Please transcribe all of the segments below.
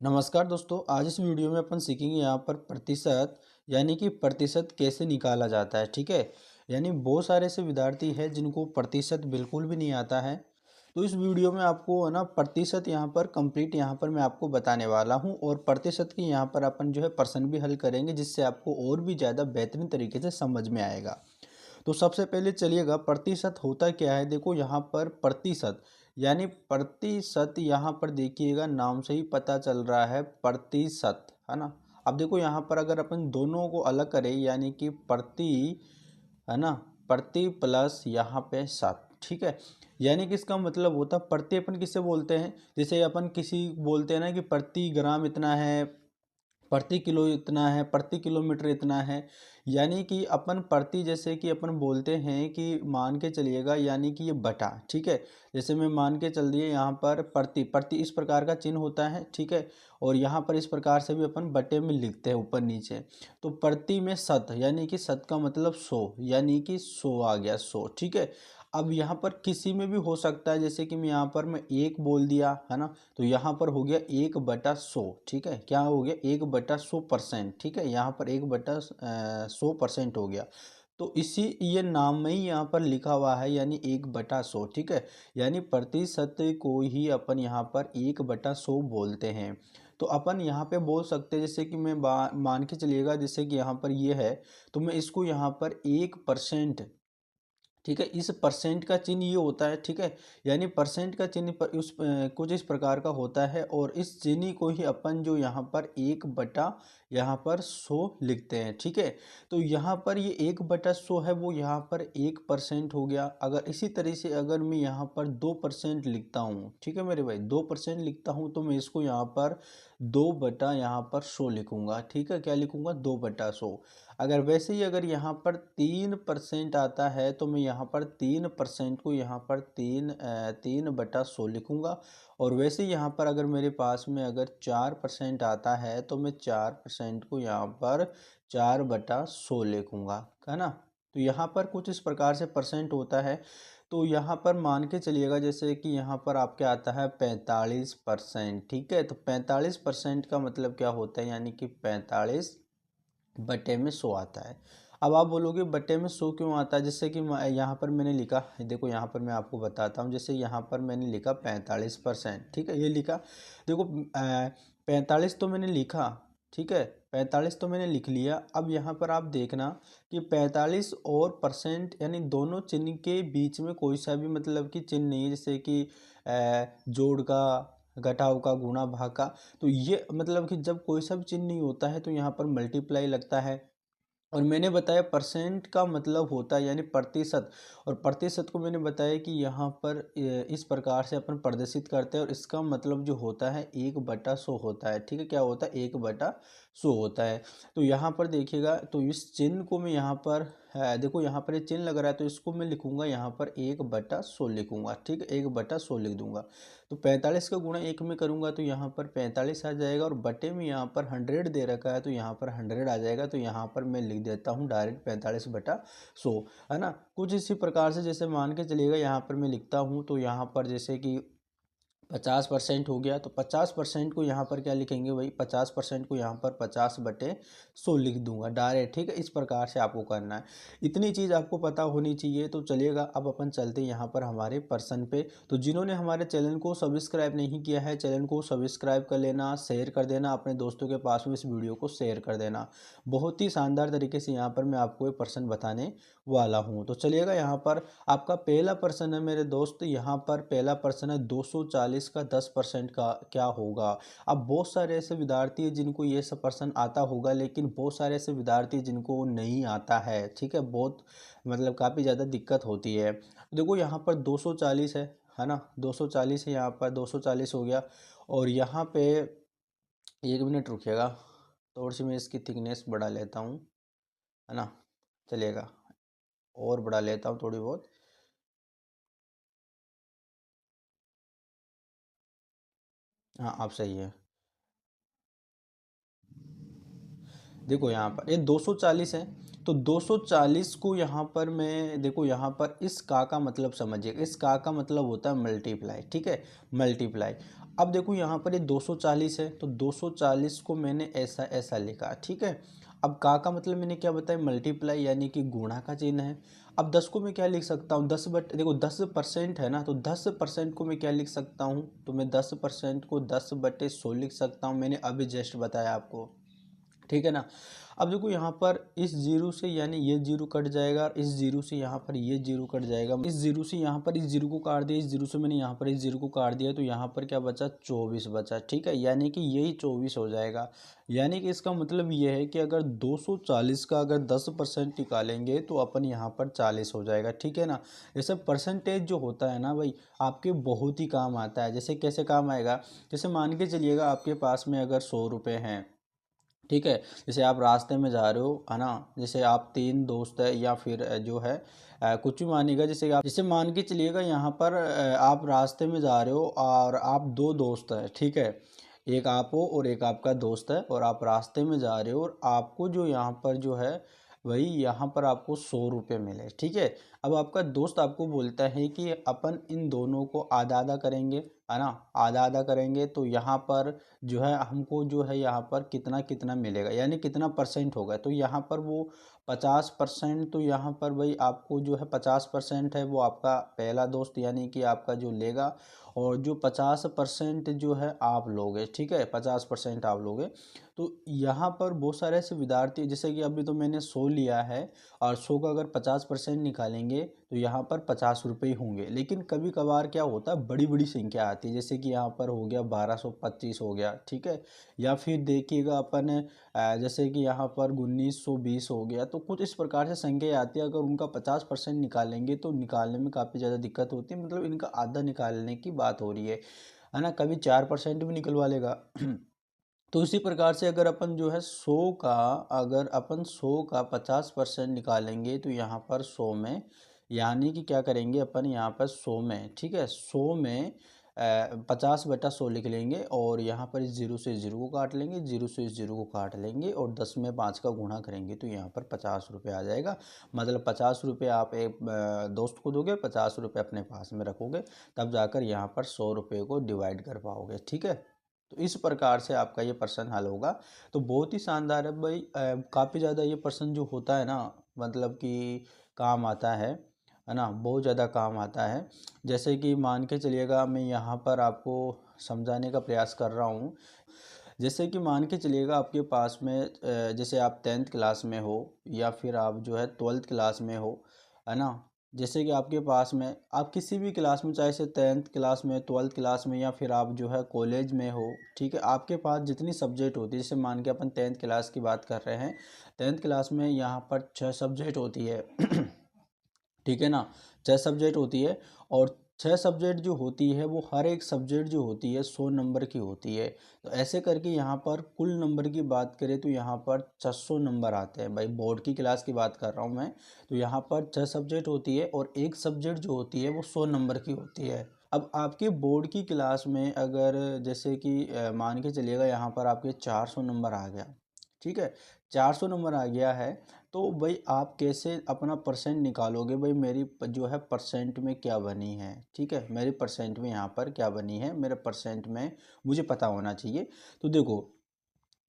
नमस्कार दोस्तों, आज इस वीडियो में अपन सीखेंगे यहाँ पर प्रतिशत यानी कि प्रतिशत कैसे निकाला जाता है। ठीक है, यानी बहुत सारे ऐसे विद्यार्थी हैं जिनको प्रतिशत बिल्कुल भी नहीं आता है। तो इस वीडियो में आपको है ना प्रतिशत यहाँ पर कंप्लीट यहाँ पर मैं आपको बताने वाला हूँ और प्रतिशत की यहाँ पर अपन जो है प्रश्न भी हल करेंगे, जिससे आपको और भी ज़्यादा बेहतरीन तरीके से समझ में आएगा। तो सबसे पहले चलिएगा, प्रतिशत होता क्या है। देखो यहाँ पर प्रतिशत यानी प्रतिशत, यहाँ पर देखिएगा नाम से ही पता चल रहा है प्रतिशत, है ना। अब देखो यहाँ पर अगर अपन दोनों को अलग करें यानी कि प्रति, है ना, प्रति प्लस यहाँ पे शत। ठीक है, यानी कि इसका मतलब होता है प्रति अपन किससे बोलते हैं, जैसे अपन किसी बोलते हैं ना कि प्रति ग्राम इतना है, प्रति किलो इतना है, प्रति किलोमीटर इतना है। यानी कि अपन प्रति, जैसे कि अपन बोलते हैं कि मान के चलिएगा यानी कि ये बटा। ठीक है, जैसे मैं मान के चल दिए यहाँ पर प्रति प्रति इस प्रकार का चिन्ह होता है। ठीक है, और यहाँ पर इस प्रकार से भी अपन बटे में लिखते हैं ऊपर नीचे। तो प्रति में शत यानी कि शत का मतलब 100, यानी कि 100 आ गया 100। ठीक है, अब यहाँ पर किसी में भी हो सकता है, जैसे कि मैं यहाँ पर मैं एक बोल दिया, है ना, तो यहाँ पर हो गया 1/100। ठीक है, क्या हो गया 1/100%। ठीक है, यहाँ पर 1/100% हो गया। तो इसी ये नाम में ही यहाँ पर लिखा हुआ है यानी 1/100। ठीक है, यानी प्रतिशत को ही अपन यहाँ पर 1/100 बोलते हैं। तो अपन यहाँ पे बोल सकते हैं, जैसे कि मैं मान के चलिएगा, जैसे कि यहाँ पर ये है, तो मैं इसको यहाँ पर 1%। ठीक है, इस परसेंट का चिन्ह ये होता है। ठीक है, यानी परसेंट का चिन्ह पर कुछ इस प्रकार का होता है और इस चिन्ह को ही अपन जो यहाँ पर 1/, यहाँ पर 100 लिखते हैं। ठीक है, तो यहाँ पर ये 1/100 है, वो यहाँ पर 1% हो गया। अगर इसी तरह से अगर मैं यहाँ पर 2% लिखता हूँ, ठीक है मेरे भाई, 2% लिखता हूँ, तो मैं इसको यहाँ पर 2/, यहाँ पर 100 लिखूंगा। ठीक है, क्या लिखूंगा 2/100। अगर वैसे ही अगर यहाँ पर 3% आता है, तो मैं यहाँ पर 3% को यहाँ पर 3/100 लिखूंगा। और वैसे ही यहाँ पर अगर मेरे पास में अगर 4% आता है, तो मैं 4% को यहाँ पर 4/100 लिखूंगा, है ना। तो यहाँ पर कुछ इस प्रकार से परसेंट होता है। तो यहाँ पर मान के चलिएगा, जैसे कि यहाँ पर आपके आता है 45%। ठीक है, तो 45% का मतलब क्या होता है, यानी कि 45/100 आता है। अब आप बोलोगे बटे में 100 क्यों आता है, जैसे कि यहाँ पर मैंने लिखा, देखो यहाँ पर मैं आपको बताता हूँ। जैसे यहाँ पर मैंने लिखा 45%। ठीक है, ये लिखा, देखो 45 तो मैंने लिखा। ठीक है, 45 तो मैंने लिख लिया। अब यहाँ पर आप देखना कि 45 और परसेंट यानी दोनों चिन्ह के बीच में कोई सा भी मतलब कि चिन्ह नहीं है, जैसे कि जोड़ का, घटाव का, गुणा भाग का। तो ये मतलब कि जब कोई सा भी चिन्ह नहीं होता है तो यहाँ पर मल्टीप्लाई लगता है। और मैंने बताया परसेंट का मतलब होता है यानी प्रतिशत, और प्रतिशत को मैंने बताया कि यहाँ पर इस प्रकार से अपन प्रदर्शित करते हैं और इसका मतलब जो होता है 1/100 होता है। ठीक है, क्या होता है 1/100 होता है। तो यहाँ पर देखिएगा, तो इस चिन्ह को मैं यहाँ पर देखो यहाँ पर ये चिन्ह लग रहा है, तो इसको मैं लिखूंगा यहाँ पर 1/100 लिखूंगा। ठीक है, 1/100 लिख दूंगा। तो 45 का गुणा 1 में करूंगा तो यहाँ पर 45 आ जाएगा, और बटे में यहाँ पर 100 दे रखा है तो यहाँ पर 100 आ जाएगा। तो यहाँ पर मैं लिख देता हूँ डायरेक्ट 45/100, है ना। कुछ इसी प्रकार से जैसे मान के चलिएगा, यहाँ पर मैं लिखता हूँ, तो यहाँ पर जैसे कि 50% हो गया, तो 50% को यहाँ पर क्या लिखेंगे भाई, 50% को यहाँ पर 50/100 लिख दूंगा डायरेक्ट। ठीक है, इस प्रकार से आपको करना है। इतनी चीज़ आपको पता होनी चाहिए। तो चलिएगा, अब अपन चलते हैं यहाँ पर हमारे पर्सन पे। तो जिन्होंने हमारे चैनल को सब्सक्राइब नहीं किया है, चैनल को सब्सक्राइब कर लेना, शेयर कर देना, अपने दोस्तों के पास में इस वीडियो को शेयर कर देना। बहुत ही शानदार तरीके से यहाँ पर मैं आपको एक पर्सन बताने वाला हूँ। तो चलिएगा, यहाँ पर आपका पहला पर्सन है मेरे दोस्त। यहाँ पर पहला पर्सन है 240 का 10% का क्या होगा। अब बहुत सारे ऐसे विद्यार्थी हैं जिनको ये सब पर्सन आता होगा, लेकिन बहुत सारे ऐसे विद्यार्थी जिनको नहीं आता है। ठीक है, बहुत मतलब काफ़ी ज़्यादा दिक्कत होती है। देखो यहाँ पर 240 है ना, 240 है, यहाँ पर 240 हो गया। और यहाँ पे 1 मिनट रुकिएगा, थोड़ी सी मैं इसकी थिकनेस बढ़ा लेता हूँ, है ना। चलिएगा, और बढ़ा लेता हूँ थोड़ी बहुत। हाँ, आप सही है। देखो यहाँ पर ये 240 है, तो 240 को यहाँ पर मैं देखो, यहाँ पर इस का मतलब समझिए, इस का मतलब होता है मल्टीप्लाई। ठीक है, मल्टीप्लाई। अब देखो यहाँ पर ये 240 है, तो 240 को मैंने ऐसा ऐसा लिखा, ठीक है। अब का मतलब मैंने क्या बताया, मल्टीप्लाई यानी कि गुणा का चिन्ह है। अब 10 को मैं क्या लिख सकता हूँ, 10 बट देखो 10% है ना, तो 10% को मैं क्या लिख सकता हूँ, तो मैं 10% को 10/100 लिख सकता हूँ। मैंने अभी जस्ट बताया आपको, ठीक है ना। अब देखो यहाँ पर इस जीरो से यानी ये जीरो कट जाएगा, इस जीरो से यहाँ पर ये जीरो कट जाएगा, इस जीरो से यहाँ पर इस जीरो को काट दिया, इस जीरो से मैंने यहाँ पर इस जीरो को काट दिया, तो यहाँ पर क्या बचा, 24 बचा, ठीक है। यानी कि यही 24 हो जाएगा। यानी कि इसका मतलब ये है कि अगर 240 का अगर 10% निकालेंगे तो अपन यहाँ पर 40 हो जाएगा, ठीक है ना। जैसे परसेंटेज जो होता है ना भाई, आपके बहुत ही काम आता है। जैसे कैसे काम आएगा, जैसे मान के चलिएगा आपके पास में अगर 100 रुपये हैं, ठीक है। जैसे आप रास्ते में जा रहे हो है ना, जैसे आप 3 दोस्त है या फिर जो है कुछ भी मानिएगा, जैसे आप जैसे मान के चलिएगा यहाँ पर आप रास्ते में जा रहे हो और आप 2 दोस्त हैं, ठीक है। एक आप हो और एक आपका दोस्त है, और आप रास्ते में जा रहे हो और आपको जो यहाँ पर जो है वही यहाँ पर आपको 100 रुपये मिले, ठीक है। अब आपका दोस्त आपको बोलता है कि अपन इन दोनों को आधा आधा करेंगे, है ना, आधा आधा करेंगे, तो यहाँ पर जो है हमको जो है यहाँ पर कितना कितना मिलेगा, यानी कितना परसेंट होगा। तो यहाँ पर वो 50%, तो यहाँ पर भाई आपको जो है 50% है वो आपका पहला दोस्त यानी कि आपका जो लेगा, और जो 50% जो है आप लोगे, ठीक है, 50% आप लोगे। तो यहाँ पर बहुत सारे ऐसे विद्यार्थी, जैसे कि अभी तो मैंने 100 लिया है, और 100 का अगर 50% निकालेंगे तो यहाँ पर 50 रुपये ही होंगे। लेकिन कभी कभार क्या होता है, बड़ी बड़ी संख्या आती है, जैसे कि यहाँ पर हो गया 1225 हो गया, ठीक है। या फिर देखिएगा अपन जैसे कि यहाँ पर 1920 हो गया। तो कुछ इस प्रकार से संख्या आती है, अगर उनका 50% निकालेंगे तो निकालने में काफ़ी ज़्यादा दिक्कत होती है, मतलब इनका आधा निकालने की बात हो रही है ना। कभी 4% भी निकलवा लेगा। तो इसी प्रकार से अगर अपन जो है 100 का, अगर अपन 100 का 50% निकालेंगे तो यहाँ पर 100 में, यानी कि क्या करेंगे अपन यहाँ पर 100 में, ठीक है, 100 में 50/100 लिख लेंगे, और यहाँ पर इस जीरो से इस जीरो को काट लेंगे, जीरो से इस जीरो को काट लेंगे, और 10 में 5 का गुणा करेंगे तो यहाँ पर 50 रुपये आ जाएगा। मतलब 50 रुपये आप एक दोस्त को दोगे, 50 रुपये अपने पास में रखोगे, तब जाकर यहाँ पर 100 रुपये को डिवाइड कर पाओगे, ठीक है। तो इस प्रकार से आपका ये प्रश्न हल होगा। तो बहुत ही शानदार है भाई, काफ़ी ज़्यादा ये प्रश्न जो होता है ना, मतलब कि काम आता है ना, बहुत ज़्यादा काम आता है। जैसे कि मान के चलिएगा, मैं यहाँ पर आपको समझाने का प्रयास कर रहा हूँ। जैसे कि मान के चलिएगा आपके पास में जैसे आप 10th क्लास में हो, या फिर आप जो है 12th क्लास में हो, है ना। जैसे कि आपके पास में आप किसी भी क्लास में, चाहे से 10th क्लास में, 12th क्लास में, या फिर आप जो है कॉलेज में हो, ठीक है। आपके पास जितनी सब्जेक्ट होती है, जैसे मान के अपन 10th क्लास की बात कर रहे हैं, 10th क्लास में यहाँ पर 6 सब्जेक्ट होती है। ठीक है ना, 6 सब्जेक्ट होती है, और 6 सब्जेक्ट जो होती है वो हर एक सब्जेक्ट जो होती है 100 नंबर की होती है। तो ऐसे करके यहाँ पर कुल नंबर की बात करें तो यहाँ पर 600 नंबर आते हैं भाई, बोर्ड की क्लास की बात कर रहा हूँ मैं। तो यहाँ पर 6 सब्जेक्ट होती है, और एक सब्जेक्ट जो होती है वो 100 नंबर की होती है। अब आपके बोर्ड की क्लास में अगर जैसे कि मान के चलिएगा यहाँ पर आपके 400 नंबर आ गया, ठीक है, 400 नंबर आ गया है, तो भाई आप कैसे अपना परसेंट निकालोगे, भाई मेरी जो है परसेंट में क्या बनी है, ठीक है, मेरी परसेंट में यहाँ पर क्या बनी है, मेरे परसेंट में मुझे पता होना चाहिए। तो देखो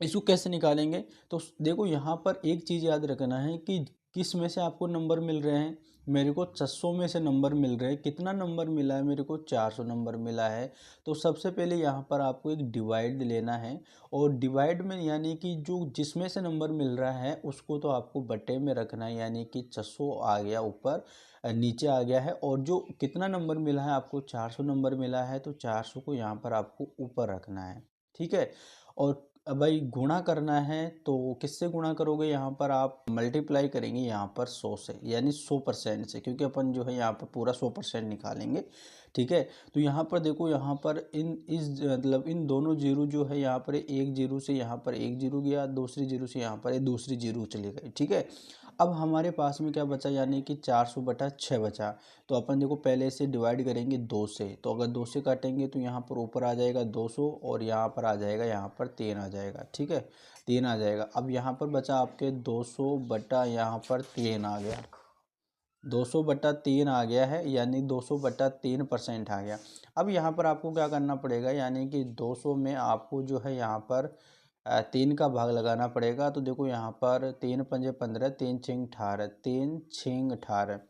इसको कैसे निकालेंगे, तो देखो यहाँ पर एक चीज़ याद रखना है कि किस में से आपको नंबर मिल रहे हैं। मेरे को 600 में से नंबर मिल रहे हैं, कितना नंबर मिला है मेरे को, 400 नंबर मिला है। तो सबसे पहले यहाँ पर आपको एक डिवाइड लेना है, और डिवाइड में यानी कि जो जिसमें से नंबर मिल रहा है उसको तो आपको बटे में रखना है, यानी कि 600 आ गया ऊपर, नीचे आ गया है, और जो कितना नंबर मिला है आपको, 400 नंबर मिला है, तो 400 को यहाँ पर आपको ऊपर रखना है, ठीक है। और अब भाई गुणा करना है, तो किससे गुणा करोगे, यहाँ पर आप मल्टीप्लाई करेंगे यहाँ पर 100 से, यानी 100% से, क्योंकि अपन जो है यहाँ पर पूरा 100% निकालेंगे, ठीक है। तो यहाँ पर देखो, यहाँ पर मतलब इन दोनों जीरो जो है, यहाँ पर एक जीरो से यहाँ पर एक जीरो गया, दूसरी जीरो से यहाँ पर दूसरी जीरो चली गई, ठीक है। अब हमारे पास में क्या बचा, यानी कि 400/6 बचा। तो अपन देखो पहले से डिवाइड करेंगे 2 से, तो अगर 2 से काटेंगे तो यहाँ पर ऊपर आ जाएगा 200, और यहाँ पर आ जाएगा, यहाँ पर 3 आ जाएगा, ठीक है, 3 आ जाएगा। अब यहाँ पर बचा आपके 200 बटा यहाँ पर 3 आ गया, 200/3 आ गया है, यानी 200/3% आ गया। अब यहाँ पर आपको क्या करना पड़ेगा, यानी कि 200 में आपको जो है यहाँ पर 3 का भाग लगाना पड़ेगा। तो देखो यहाँ पर 3 पंजे 15, 3 छींग 18, 3 छींग 18,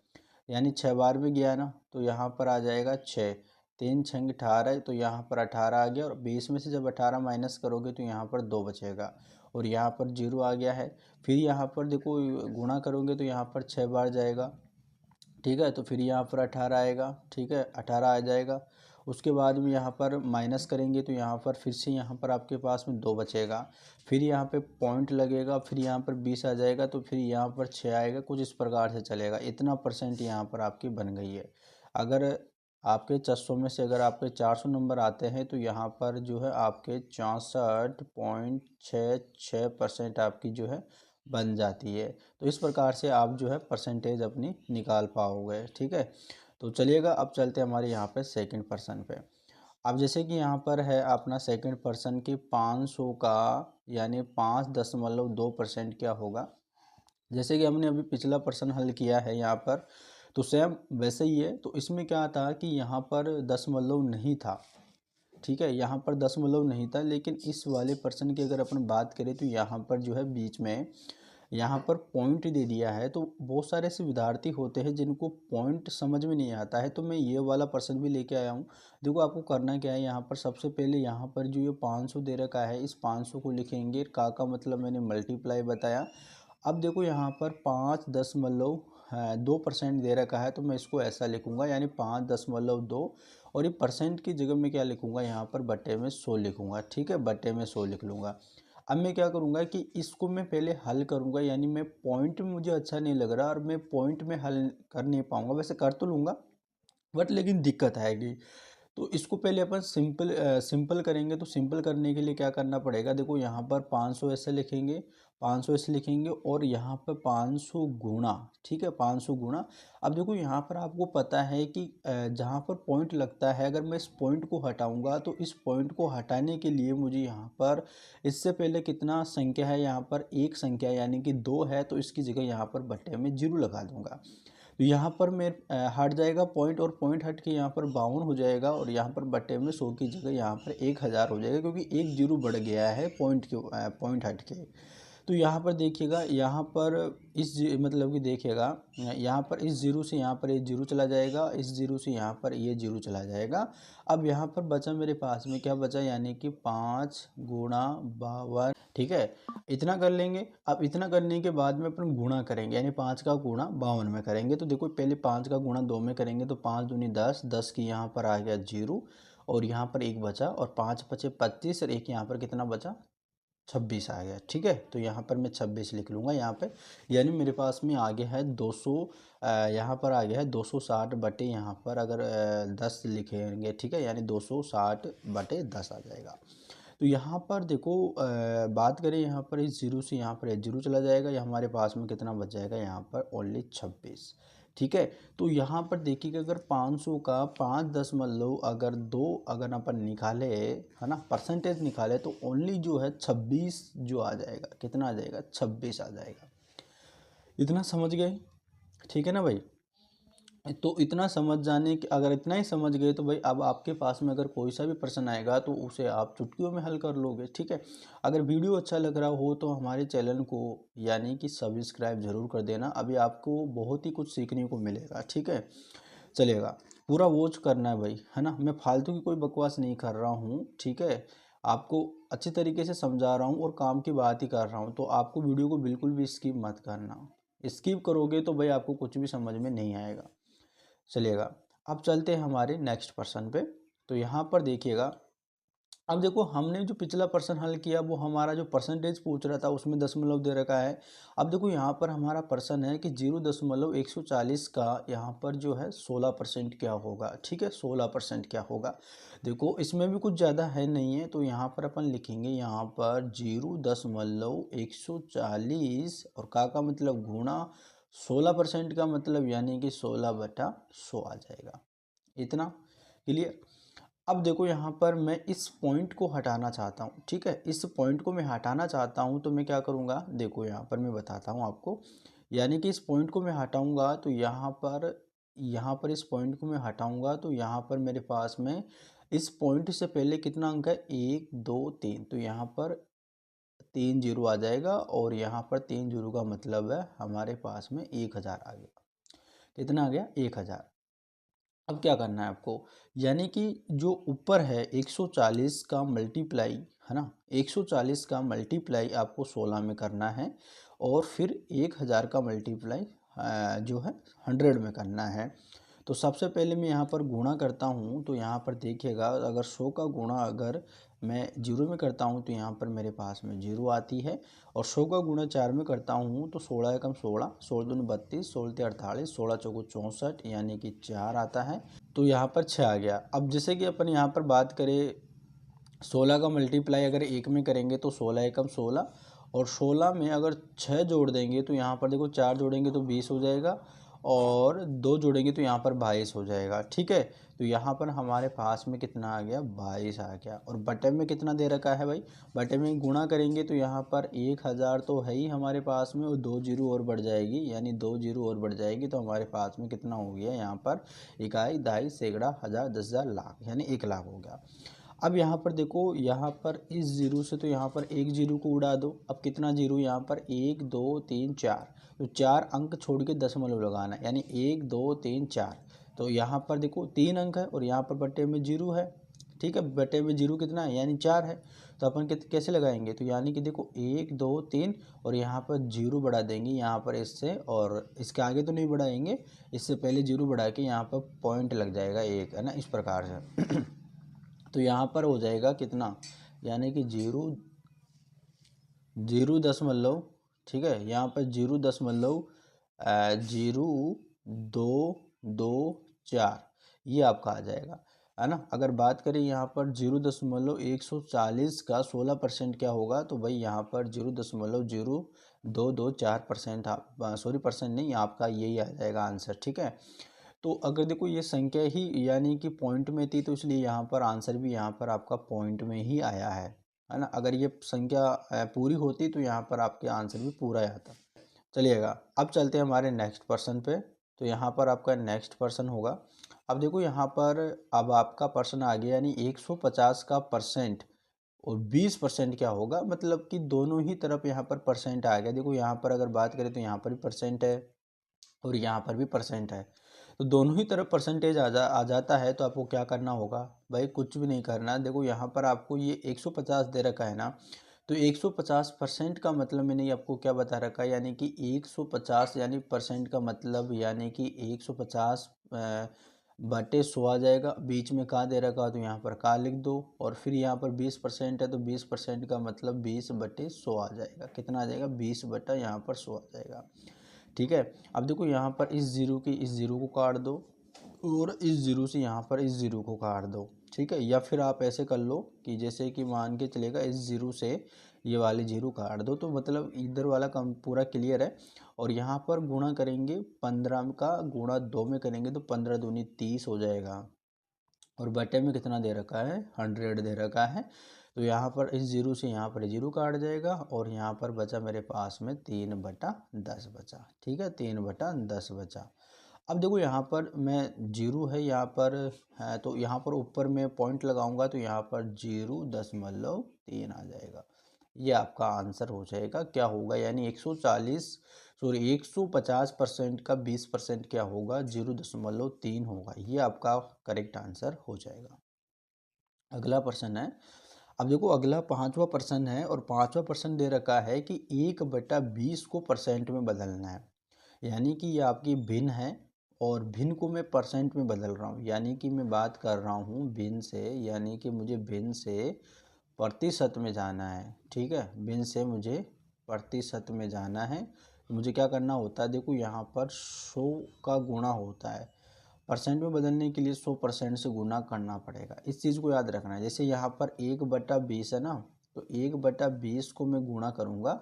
यानी 6 बार भी गया ना, तो यहाँ पर आ जाएगा 6, 3 छींग 18, तो यहाँ पर 18 आ गया। और 20 में से जब 18 माइनस करोगे तो यहाँ पर 2 बचेगा, और यहाँ पर 0 आ गया है। फिर यहाँ पर देखो गुणा करोगे तो यहाँ पर 6 बार जाएगा, ठीक है। तो फिर यहाँ पर 18 आएगा, ठीक है, 18 आ जाएगा। उसके बाद में यहाँ पर माइनस करेंगे तो यहाँ पर फिर से यहाँ पर आपके पास में 2 बचेगा। फिर यहाँ पे पॉइंट लगेगा, फिर यहाँ पर 20 आ जाएगा, तो फिर यहाँ पर 6 आएगा। कुछ इस प्रकार से चलेगा। इतना परसेंट यहाँ पर आपकी बन गई है। अगर आपके 400 में से अगर आपके 400 नंबर आते हैं तो यहाँ पर जो है आपके 64.66% आपकी जो है बन जाती है। तो इस प्रकार से आप जो है परसेंटेज अपनी निकाल पाओगे, ठीक है। तो चलिएगा, अब चलते हैं हमारे यहाँ पे सेकंड पर्सन पे। अब जैसे कि यहाँ पर है अपना सेकंड पर्सन की 500 का, यानी 5.2% क्या होगा। जैसे कि हमने अभी पिछला पर्सन हल किया है यहाँ पर, तो सेम वैसे ही है। तो इसमें क्या था कि यहाँ पर दशमलव नहीं था, ठीक है, यहाँ पर दशमलव नहीं था। लेकिन इस वाले पर्सन की अगर अपन बात करें तो यहाँ पर जो है बीच में यहाँ पर पॉइंट दे दिया है। तो बहुत सारे ऐसे विद्यार्थी होते हैं जिनको पॉइंट समझ में नहीं आता है, तो मैं ये वाला पर्सन भी लेके आया हूँ। देखो आपको करना क्या है, यहाँ पर सबसे पहले यहाँ पर जो ये 500 दे रखा है, इस 500 को लिखेंगे। का मतलब मैंने मल्टीप्लाई बताया। अब देखो यहाँ पर 5.2% दे रखा है, तो मैं इसको ऐसा लिखूंगा, यानी 5.2। और ये परसेंट की जगह में क्या लिखूंगा, यहाँ पर बटे में 100 लिखूंगा, ठीक है, बटे में 100 लिख लूँगा। अब मैं क्या करूँगा कि इसको मैं पहले हल करूँगा, यानी मैं पॉइंट में मुझे अच्छा नहीं लग रहा और मैं पॉइंट में हल कर नहीं पाऊँगा। वैसे कर तो लूँगा बट लेकिन दिक्कत आएगी। तो इसको पहले अपन सिंपल करेंगे। तो सिंपल करने के लिए क्या करना पड़ेगा, देखो यहाँ पर 500 ऐसे लिखेंगे, 500 ऐसे लिखेंगे, और यहाँ पर 500 गुणा, ठीक है, 500 गुणा। अब देखो यहाँ पर आपको पता है कि जहाँ पर पॉइंट लगता है, अगर मैं इस पॉइंट को हटाऊंगा तो इस पॉइंट को हटाने के लिए मुझे यहाँ पर इससे पहले कितना संख्या है, यहाँ पर एक संख्या यानी कि 2 है, तो इसकी जगह यहाँ पर बट्टे में 0 लगा दूंगा। तो यहाँ पर मैं हट जाएगा पॉइंट, और पॉइंट हट के यहाँ पर 52 हो जाएगा, और यहाँ पर बट्टे में 100 की जगह यहाँ पर 1000 हो जाएगा, क्योंकि एक जीरो बढ़ गया है पॉइंट हट के। तो यहाँ पर देखिएगा, यहाँ पर मतलब कि देखिएगा, यहाँ पर इस जीरो से यहाँ पर ये जीरो चला जाएगा, इस जीरो से यहाँ पर ये जीरो चला जाएगा। अब यहाँ पर बचा मेरे पास में क्या बचा, यानी कि 5 गुणा 52, ठीक है, इतना कर लेंगे। अब इतना करने के बाद में अपन गुणा करेंगे, यानी 5 का गुणा 52 में करेंगे। तो देखो पहले 5 का गुणा 2 में करेंगे, तो 5 दूनी 10, 10 की यहाँ पर आ गया 0, और यहाँ पर 1 बचा, और 5 बचे 25, और एक यहाँ पर कितना बचा, 26 आ गया, ठीक है। तो यहाँ पर मैं 26 लिख लूँगा यहाँ पे, यानी मेरे पास में आ गया है 200, यहाँ पर आ गया है 260 बटे यहाँ पर अगर 10 लिखेंगे, ठीक है, यानी 260/10 आ जाएगा। तो यहाँ पर देखो बात करें, यहाँ पर इस जीरो से यहाँ पर जीरो चला जाएगा, या हमारे पास में कितना बच जाएगा, यहाँ पर ओनली 26, ठीक है। तो यहाँ पर देखिएगा, अगर 500 का 5.2 अगर अपन निकाले, है ना, परसेंटेज निकाले, तो ओनली जो है 26 जो आ जाएगा, कितना आ जाएगा, 26 आ जाएगा। इतना समझ गए, ठीक है ना भाई। तो इतना समझ जाने के, अगर इतना ही समझ गए तो भाई अब आपके पास में अगर कोई सा भी प्रश्न आएगा तो उसे आप चुटकियों में हल कर लोगे, ठीक है। अगर वीडियो अच्छा लग रहा हो तो हमारे चैनल को यानी कि सब्सक्राइब जरूर कर देना। अभी आपको बहुत ही कुछ सीखने को मिलेगा, ठीक है। चलेगा, पूरा वॉच करना है भाई, है ना। मैं फालतू की कोई बकवास नहीं कर रहा हूँ, ठीक है। आपको अच्छी तरीके से समझा रहा हूँ और काम की बात ही कर रहा हूँ। तो आपको वीडियो को बिल्कुल भी स्किप मत करना। स्किप करोगे तो भाई आपको कुछ भी समझ में नहीं आएगा। चलिएगा, अब चलते हैं हमारे नेक्स्ट पर्सन पे। तो यहाँ पर देखिएगा, अब देखो हमने जो पिछला पर्सन हल किया वो हमारा जो परसेंटेज पूछ रहा था उसमें दशमलव दे रखा है। अब देखो यहाँ पर हमारा प्रश्न है कि 0.140 का यहाँ पर जो है 16% क्या होगा, ठीक है, 16% क्या होगा। देखो इसमें भी कुछ ज़्यादा है नहीं है, तो यहाँ पर अपन लिखेंगे, यहाँ पर 0.140 और का मतलब गुणा 16% का मतलब यानी कि 16/100 आ जाएगा। इतना क्लियर। अब देखो यहाँ पर मैं इस पॉइंट को हटाना चाहता हूँ, ठीक है, इस पॉइंट को मैं हटाना चाहता हूँ, तो मैं क्या करूँगा, देखो यहाँ पर मैं बताता हूँ आपको। यानी कि इस पॉइंट को मैं हटाऊंगा तो यहाँ पर इस पॉइंट को मैं हटाऊंगा तो यहाँ पर मेरे पास में इस पॉइंट से पहले कितना अंक है, 1 2 3, तो यहाँ पर 3 जीरो आ जाएगा और यहाँ पर 3 जीरो का मतलब है हमारे पास में 1000 आ गया। कितना आ गया, 1000। अब क्या करना है आपको, यानी कि जो ऊपर है 140 का मल्टीप्लाई, है ना, 140 का मल्टीप्लाई आपको 16 में करना है और फिर 1000 का मल्टीप्लाई जो है 100 में करना है। तो सबसे पहले मैं यहाँ पर गुणा करता हूँ, तो यहाँ पर देखिएगा अगर 100 का गुणा अगर मैं जीरो में करता हूँ तो यहाँ पर मेरे पास में जीरो आती है, और 100 का गुणा 4 में करता हूँ तो 16 एकम 16, 16 दूनी 32, 16 ते 48, 16 चौको 64, यानी कि 4 आता है। तो यहाँ पर 6 आ गया। अब जैसे कि अपन यहाँ पर बात करें 16 का मल्टीप्लाई अगर 1 में करेंगे तो 16 एकम 16, और 16 में अगर 6 जोड़ देंगे तो यहाँ पर देखो 4 जोड़ेंगे तो 20 हो जाएगा, और 2 जोड़ेंगे तो यहाँ पर 22 हो जाएगा। ठीक है, तो यहाँ पर हमारे पास में कितना आ गया, 22 आ गया। और बटे में कितना दे रखा है भाई, बटे में गुणा करेंगे तो यहाँ पर 1000 तो है ही हमारे पास में, और 2 जीरो और बढ़ जाएगी, यानी 2 जीरो और बढ़ जाएगी तो हमारे पास में कितना हो गया यहाँ पर, इकाई, दहाई, सैकड़ा, हज़ार, 10,000, लाख, यानी 1 लाख हो गया। अब यहाँ पर देखो, यहाँ पर इस जीरो से तो यहाँ पर एक जीरो को उड़ा दो। अब कितना जीरो, यहाँ पर 1 2 3 4, तो 4 अंक छोड़ के दशमलव लगाना है, यानी 1 2 3 4। तो यहाँ पर देखो 3 अंक है और यहाँ पर बटे में जीरो है। ठीक है, बटे में जीरो कितना है, यानी 4 है। तो अपन कैसे लगाएंगे, तो यानी कि देखो 1 2 3 और यहाँ पर जीरो बढ़ा देंगे यहाँ पर इससे, और इसके आगे तो नहीं बढ़ाएंगे, इससे पहले जीरो बढ़ा के यहाँ पर पॉइंट लग जाएगा एक, है ना, इस प्रकार से। तो यहाँ पर हो जाएगा कितना, यानी कि जीरो, 0., ठीक है, यहाँ पर 0.0224, ये आपका आ जाएगा, है ना। अगर बात करें यहाँ पर 0.140 का 16% क्या होगा, तो भाई यहाँ पर 0.0224% आप, सॉरी परसेंट नहीं, आपका यही आ जाएगा आंसर। ठीक है, तो अगर देखो ये संख्या ही यानी कि पॉइंट में थी तो इसलिए यहाँ पर आंसर भी यहाँ पर आपका पॉइंट में ही आया है ना। अगर ये संख्या पूरी होती तो यहाँ पर आपके आंसर भी पूरा आता। चलिएगा, अब चलते हैं हमारे नेक्स्ट पर्सन पे। तो यहाँ पर आपका नेक्स्ट पर्सन होगा, अब देखो यहाँ पर अब आपका पर्सन आ गया, यानी 150 का परसेंट और 20% क्या होगा, मतलब कि दोनों ही तरफ यहाँ पर परसेंट आ गया। देखो यहाँ पर अगर बात करें तो यहाँ पर भी परसेंट है और यहाँ पर भी परसेंट है, तो दोनों ही तरफ परसेंटेज आ जाता है। तो आपको क्या करना होगा भाई, कुछ भी नहीं करना। देखो यहाँ पर आपको ये 150 दे रखा है ना, तो 150% का मतलब मैंने आपको क्या बता रखा है, यानी कि 150 यानी परसेंट का मतलब, यानी कि 150 बटे 100 आ जाएगा। बीच में का दे रखा, तो यहाँ पर का लिख दो, और फिर यहाँ पर 20% है तो 20% का मतलब 20 बटे 100 आ जाएगा। कितना आ जाएगा, 20 बटा यहाँ पर 100 आ जाएगा। ठीक है, अब देखो यहाँ पर इस जीरो की इस जीरो को काट दो, और इस जीरो से यहाँ पर इस जीरो को काट दो। ठीक है, या फिर आप ऐसे कर लो कि जैसे कि मान के चलेगा इस जीरो से ये वाले जीरो काट दो, तो मतलब इधर वाला काम पूरा क्लियर है। और यहाँ पर गुणा करेंगे, 15 का गुणा 2 में करेंगे तो 15 दूनी 30 हो जाएगा, और बटे में कितना दे रखा है, 100 दे रखा है। तो यहाँ पर इस जीरो से यहाँ पर जीरो काट जाएगा, और यहाँ पर बचा मेरे पास में 3/10 बचा। ठीक है, 3/10 बचा। अब देखो यहाँ पर मैं जीरो है यहाँ पर है, तो यहाँ पर ऊपर में पॉइंट लगाऊंगा तो यहाँ पर 0.3 आ जाएगा। ये आपका आंसर हो जाएगा। क्या होगा, यानी 150% का 20% क्या होगा, 0.3 होगा। ये आपका करेक्ट आंसर हो जाएगा। अगला प्रश्न है, अब देखो अगला 5वां प्रश्न है, और 5वां प्रश्न दे रखा है कि 1/20 को परसेंट में बदलना है। यानी कि ये आपकी भिन्न है, और भिन्न को मैं परसेंट में बदल रहा हूँ, यानी कि मैं बात कर रहा हूँ भिन्न से, यानी कि मुझे भिन्न से प्रतिशत में जाना है। ठीक है, भिन्न से मुझे प्रतिशत में जाना है। तो मुझे क्या करना होता है, देखो यहाँ पर 100 का गुणा होता है, परसेंट में बदलने के लिए 100% से गुना करना पड़ेगा। इस चीज़ को याद रखना है। जैसे यहाँ पर 1/20 है ना, तो 1/20 को मैं गुणा करूँगा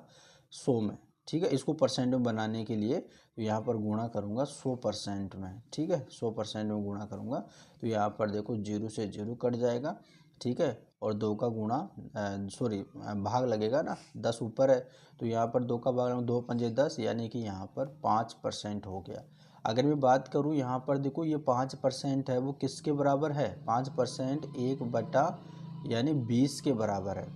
100 में। ठीक है, इसको परसेंट में बनाने के लिए तो यहाँ पर गुणा करूँगा 100% में। ठीक है, 100% में गुणा करूँगा, तो यहाँ पर देखो जीरो से जीरो कट जाएगा। ठीक है, और 2 का गुणा भाग लगेगा ना, 10 ऊपर है तो यहाँ पर 2 का भाग, 2 पंजे 10, यानी कि यहाँ पर 5% हो गया। अगर मैं बात करूँ यहाँ पर देखो ये 5% है, वो किसके बराबर है, 5% 1 बटा यानी 20 के बराबर है,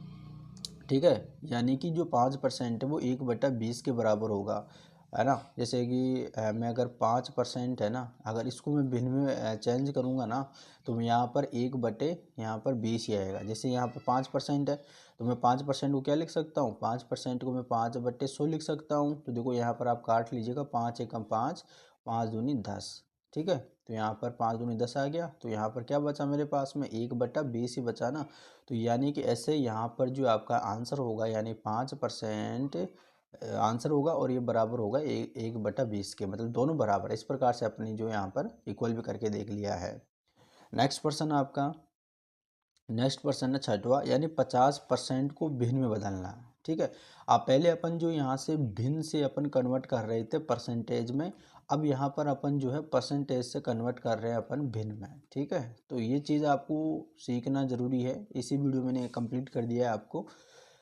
ठीक है। यानी कि जो 5% है वो 1/20 के बराबर होगा, है ना। जैसे कि मैं अगर 5% है ना, अगर इसको मैं भिन्न में चेंज करूँगा ना, तो मैं यहाँ पर 1/20 ही आएगा। जैसे यहाँ पर 5% है तो मैं 5% को क्या लिख सकता हूँ, 5% को मैं 5/100 लिख सकता हूँ। तो देखो यहाँ पर आप काट लीजिएगा, 5 एकम 5, 5 दूनी 10, ठीक है। तो यहाँ पर 5 दूनी 10 आ गया, तो यहाँ पर क्या बचा मेरे पास में, 1/20 ही बचा ना। तो यानी कि ऐसे यहाँ पर जो आपका आंसर होगा यानी 5% आंसर होगा, और ये बराबर होगा 1/20 के, मतलब दोनों बराबर है। इस प्रकार से अपनी जो यहाँ पर इक्वल भी करके देख लिया है। नेक्स्ट पर्सन है छठवा, यानी 50% को भिन्न में बदलना, ठीक है। आप पहले अपन जो यहाँ से भिन्न से अपन कन्वर्ट कर रहे थे परसेंटेज में, अब यहाँ पर अपन जो है परसेंटेज से कन्वर्ट कर रहे हैं अपन भिन्न में, ठीक है। तो ये चीज़ आपको सीखना ज़रूरी है, इसी वीडियो में मैंने कंप्लीट कर दिया है आपको,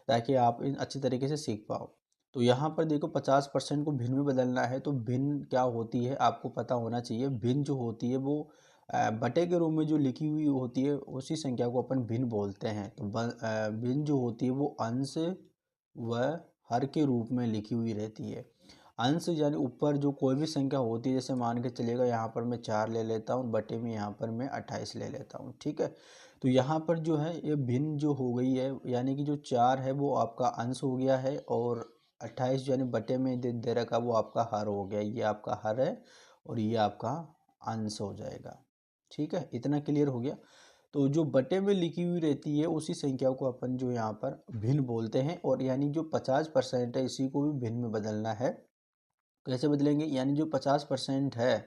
ताकि आप इन अच्छी तरीके से सीख पाओ। तो यहाँ पर देखो 50% को भिन्न में बदलना है, तो भिन्न क्या होती है आपको पता होना चाहिए। भिन्न जो होती है वो बटे के रूप में जो लिखी हुई होती है उसी संख्या को अपन भिन्न बोलते हैं। तो भिन्न जो होती है वो अंश व हर के रूप में लिखी हुई रहती है। अंश यानी ऊपर जो कोई भी संख्या होती है, जैसे मान के चलिएगा यहाँ पर मैं 4 ले लेता हूँ, बटे में यहाँ पर मैं 28 ले लेता हूँ, ठीक है। तो यहाँ पर जो है ये भिन्न जो हो गई है, यानी कि जो 4 है वो आपका अंश हो गया है, और 28 यानी बटे में दे रखा वो आपका हर हो गया। ये आपका हर है और ये आपका अंश हो जाएगा, ठीक है। इतना क्लियर हो गया। तो जो बटे में लिखी हुई रहती है उसी संख्या को अपन जो यहाँ पर भिन्न बोलते हैं, और यानी जो 50% है इसी को भी भिन्न में बदलना है। कैसे बदलेंगे, यानी जो 50% है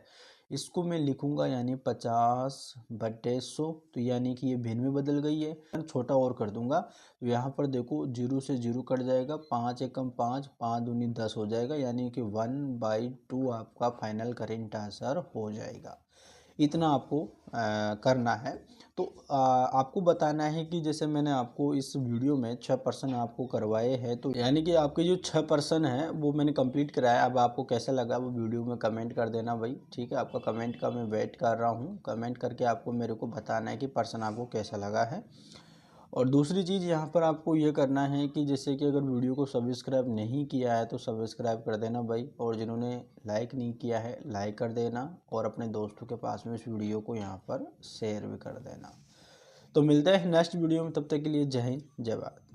इसको मैं लिखूंगा यानी 50/100, तो यानी कि ये भिन्न में बदल गई है। मैं छोटा और कर दूंगा, तो यहाँ पर देखो 0 से 0 कट जाएगा, 5 एकम 5, 5 दूनी 10 हो जाएगा, यानी कि 1/2 आपका फाइनल करेंट आंसर हो जाएगा। इतना आपको करना है। तो आपको बताना है कि जैसे मैंने आपको इस वीडियो में 6 पर्सन आपको करवाए हैं, तो यानी कि आपके जो 6 पर्सन हैं वो मैंने कंप्लीट कराया। अब आपको कैसा लगा वो वीडियो में कमेंट कर देना भाई, ठीक है। आपका कमेंट का मैं वेट कर रहा हूँ, कमेंट करके आपको मेरे को बताना है कि पर्सन आपको कैसा लगा है। और दूसरी चीज़ यहाँ पर आपको ये करना है कि जैसे कि अगर वीडियो को सब्सक्राइब नहीं किया है तो सब्सक्राइब कर देना भाई, और जिन्होंने लाइक नहीं किया है लाइक कर देना, और अपने दोस्तों के पास में इस वीडियो को यहाँ पर शेयर भी कर देना। तो मिलते हैं नेक्स्ट वीडियो में, तब तक के लिए जय हिंद जय भारत।